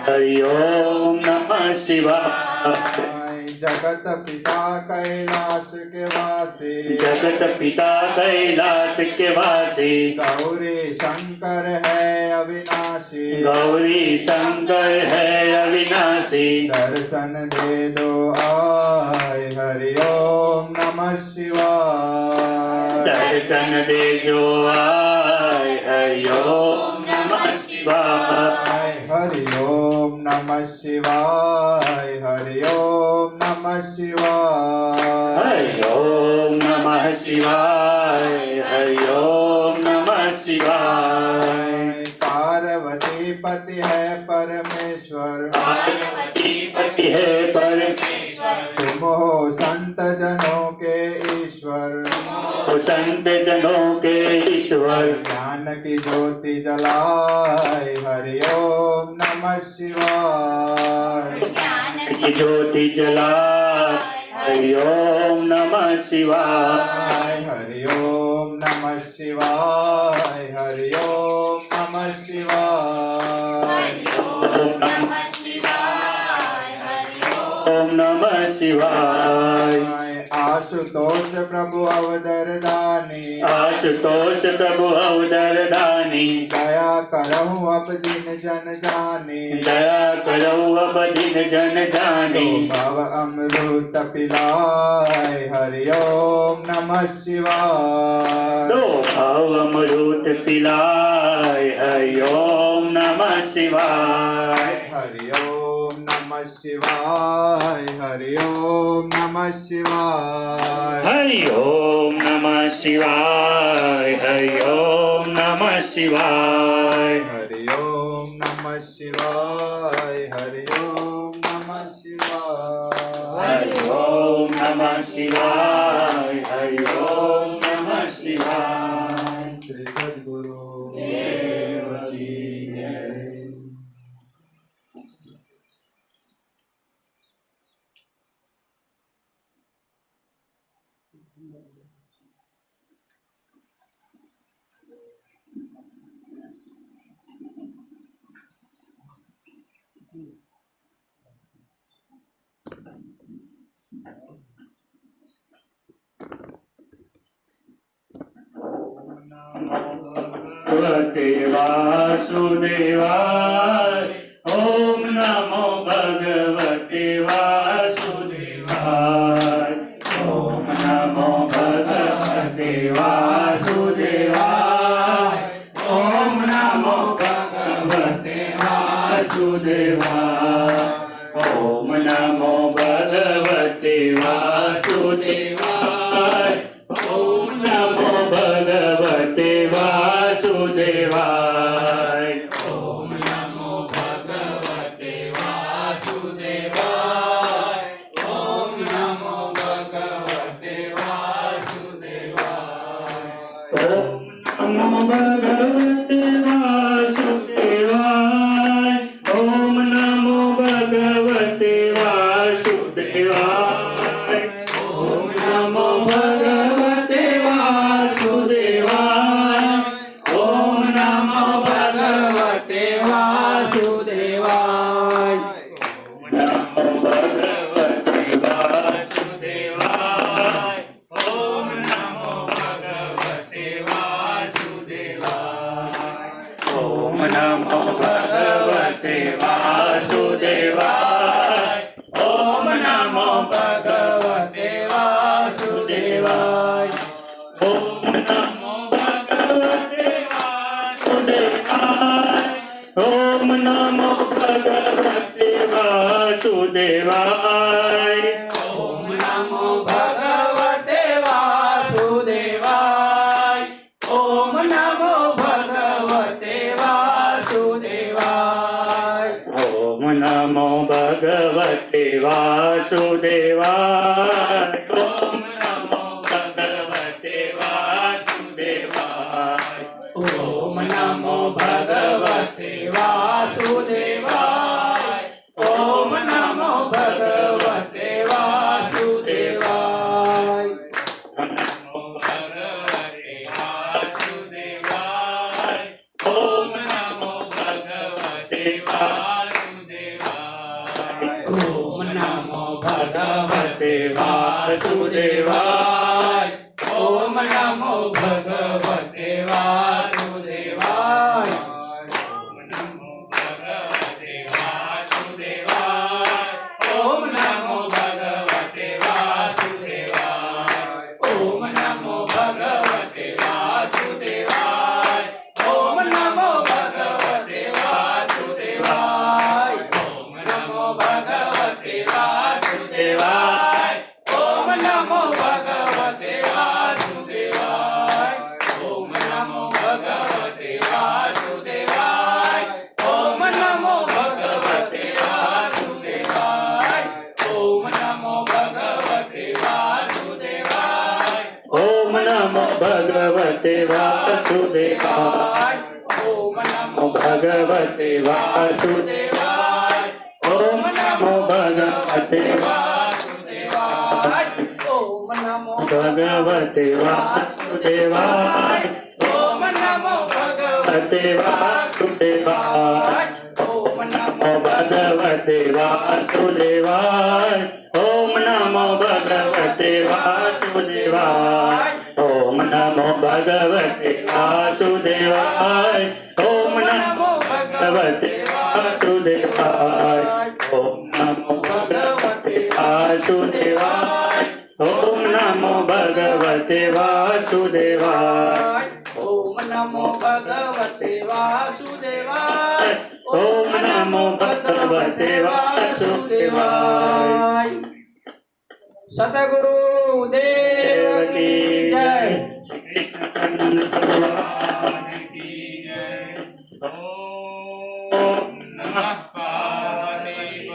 हरि ओम नमः शिवाय जगत पिता कैलाश के वासी जगत पिता कैलाश के वासी गौरी शंकर है अविनाशी गौरी शंकर है अविनाशी दर्शन दे दो आय हरि ओम नमः शिवाय दर्शन दे जो आए हरि ओम नमः शिवाय हरि ओम नमः शिवाय हरि ओम नमः शिवाय हरि ओम नमः शिवाय हरि ओम नमः शिवाय पार्वती पति है परमेश्वर पार्वती पति है परमेश्वर तुम हो संत जनों के ईश्वर तो संत जनों के ईश्वर ज्ञान की ज्योति जलाए हरि ओम नमः शिवाय की ज्योति जलाए हरि ओम नमः शिवाय हरि ओम नमः शिवाय हरि ओम नमः शिवाय ओम नमः ओम नमः शिवाय आशुतोष प्रभु अवदर दानी आशुतोष प्रभु अवदर दानी दया करहु अब दिन जन जानी दया करो अब दिन जन जानी भव अमृत पिलाय हरि ओम नमः शिवाय दो भाव अमृत पिलाय हरि ओम नमः शिवाय हरि ओम नमः शिवाय हरि ओम नमः शिवाय हरि ओम नमः शिवाय हरि ओम नमः शिवाय हरि ओम नमः शिवाय हरि ओम नमः शिवाय हरि ओम नमः शिवाय हरि ओम नमः शिवाय श्री सद्गुरु देव की जय। भगवते वासुदेवाय ओम नमो भगवते वासुदेवाय ओम नमो भगवते वासुदेवाय ओम नमो भगवते वासुदेवाय ओम नमो भगवते वासुदेवाय ओम नमो भगवते वासुदेवाय ओम नमो भगवते वासुदेवाय भगवते वासुदेवाय। ओम नमो भगवते वासुदेवाय। ओम नमो भगवते वासुदेवाय। ओम नमो भगवते वासुदेवाय। ओम नमो भगवते वासुदेवाय। ओम नमो भगवते वासुदेवाय। ओम नमो भगवते वासुदेवाय। ओम नमो भगवते वासुदेवाय। ओम नमो भगवते वासुदेवाय। ओम नमो भगवते वासुदेवाय। ओम नमो भगवते वासुदेवाय। ओम नमो भगवते वासुदेवाय। नमो भगवते वासुदेवाय। ओम नमो भगवते वासुदेवाय। ओम नमो भगवते वासुदेवाय। ओम नमो भगवते वासुदेवाय। ओम नमो भगवते वासुदेवाय। ओम नमो भगवते वासुदेवाय। ओम नमो भगवते वासुदेवाय। ओम नमो भगवते वासुदेवाय। ओम नमो भगवते वासुदेवाय। ओम नमो भगवते वासुदेवाय। ओम नमो भगवते वासुदेवाय। ओम नमो भगवते वासुदेवाय। ओम नमो भगवते वासुदेवाय। ओम नमो भगवते वासुदेवाय। ओम नमो भगवते वासुदेवाय। ओम नमो भगवते वासुदेवाय। ओम नमो भगवते वासुदेवाय। ओम नमो भगवते वासुदेवाय। ओम नमो ओम भगवते वासुदेवाय। ओम नमो भगवते वासुदेवाय। ओम नमो भगवते वासुदेवाय। ओम नमो भगवते वासुदेवाय। ओम नमो भगवते वासुदेवाय। ओम नमो भगवते वासुदेवाय। ओम नमो भगवते वासुदेवाय। ओम नमो भगवते वासुदेवाय। सतगुरु देव की जय। श्री कृष्ण चंद्र भगवान की जय। ओम नमः पार्वती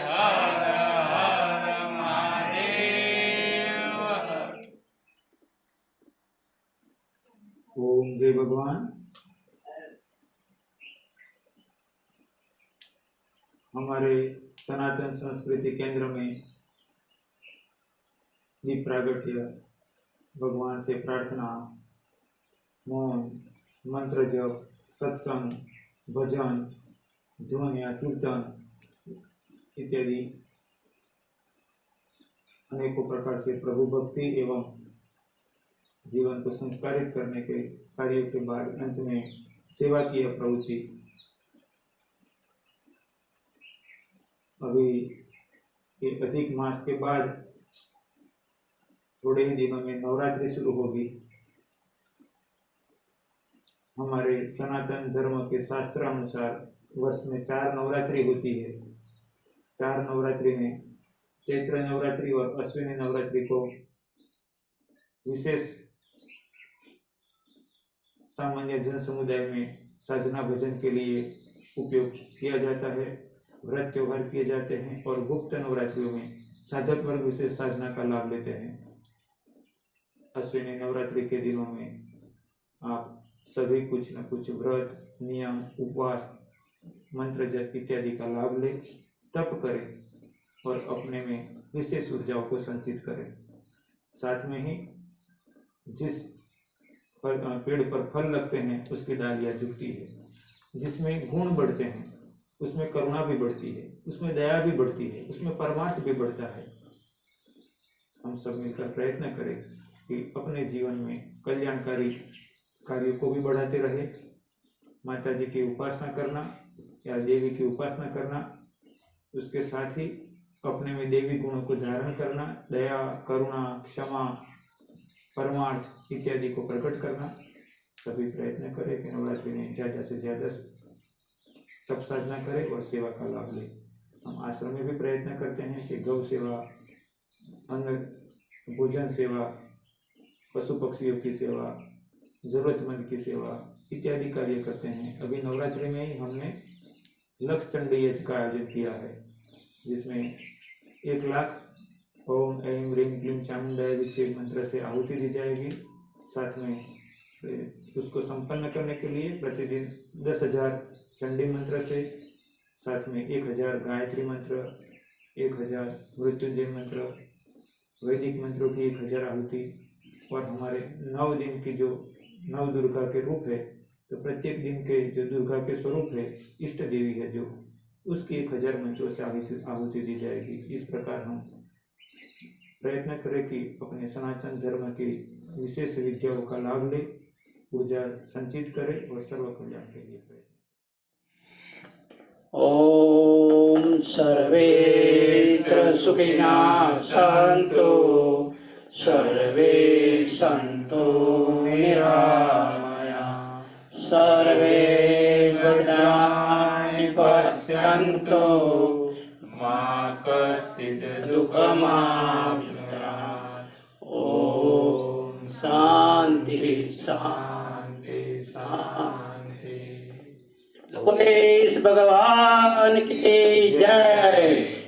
हर हर महादेव। ओम जय भगवान। हमारे सनातन संस्कृति केंद्र में दीप प्रागट्य, भगवान से प्रार्थना, मौन, मंत्र जप, सत्संग, भजन, ध्वन या कीर्तन इत्यादि अनेकों प्रकार से प्रभु भक्ति एवं जीवन को संस्कारित करने के कार्यों के बाद अंत में सेवा की यह प्रवृत्ति अभी ये अधिक मास के बाद थोड़े ही दिनों में नवरात्रि शुरू होगी। हमारे सनातन धर्म के शास्त्र अनुसार वर्ष में 4 नवरात्रि होती है। 4 नवरात्रि में चैत्र नवरात्रि और अश्विनी नवरात्रि को विशेष सामान्य जन समुदाय में साधना भजन के लिए उपयोग किया जाता है। व्रत त्योहार किए जाते हैं और गुप्त नवरात्रियों में साधक वर्ग विशेष साधना का लाभ लेते हैं। अश्विनी नवरात्रि के दिनों में आप सभी कुछ न कुछ व्रत, नियम, उपवास, मंत्र जप इत्यादि का लाभ लें, तप करें और अपने में विशेष ऊर्जाओं को संचित करें। साथ में ही जिस पेड़ पर फल लगते हैं उसकी डालियाँ झुकती है। जिसमें गुण बढ़ते हैं, उसमें करुणा भी बढ़ती है, उसमें दया भी बढ़ती है, उसमें परमार्थ भी बढ़ता है। हम सब मिलकर प्रयत्न करें कि अपने जीवन में कल्याणकारी कार्यों को भी बढ़ाते रहे। माता जी की उपासना करना या देवी की उपासना करना, उसके साथ ही अपने में देवी गुणों को धारण करना, दया, करुणा, क्षमा, परमार्थ इत्यादि को प्रकट करना। सभी प्रयत्न करें कि नवरात्रि में ज़्यादा से ज़्यादा तप साधना करें और सेवा का लाभ लें। हम आश्रम में भी प्रयत्न करते हैं कि गौ सेवा, अन्न भोजन सेवा, पशु पक्षियों की सेवा, जरूरतमंद की सेवा इत्यादि कार्य करते हैं। अभी नवरात्रि में ही हमने लक्ष्य चंडी यज्ञ का आयोजन किया है, जिसमें 1 लाख ओम ऐं ह्रीं क्लीं चामुंडाय विद्महे मंत्र से आहुति दी जाएगी। साथ में उसको संपन्न करने के लिए प्रतिदिन 10,000 चंडी मंत्र से, साथ में 1000 गायत्री मंत्र, 1000 मृत्युंजय मंत्र, वैदिक मंत्रों की 1000 आहुति, और हमारे 9 दिन की जो 9 दुर्गा के रूप है, तो प्रत्येक दिन के जो दुर्गा के स्वरूप है, इष्ट देवी है जो, उसकी 1000 मंत्रों से आहुति दी जाएगी। इस प्रकार हम प्रयत्न करें कि अपने सनातन धर्म की विशेष विद्याओं का लाभ ले, ऊर्जा संचित करें और सर्व कल्याण के लिए प्रयत्न। ओम सर्वेत्र सुखिनः सन्तु सर्वे सन्तु निरामयाः सर्वे भद्राणि पश्यन्तु मा कश्चित् दुःखमाप्नुयात्। ओम शांति शांति शांति। गणेश भगवान की जय।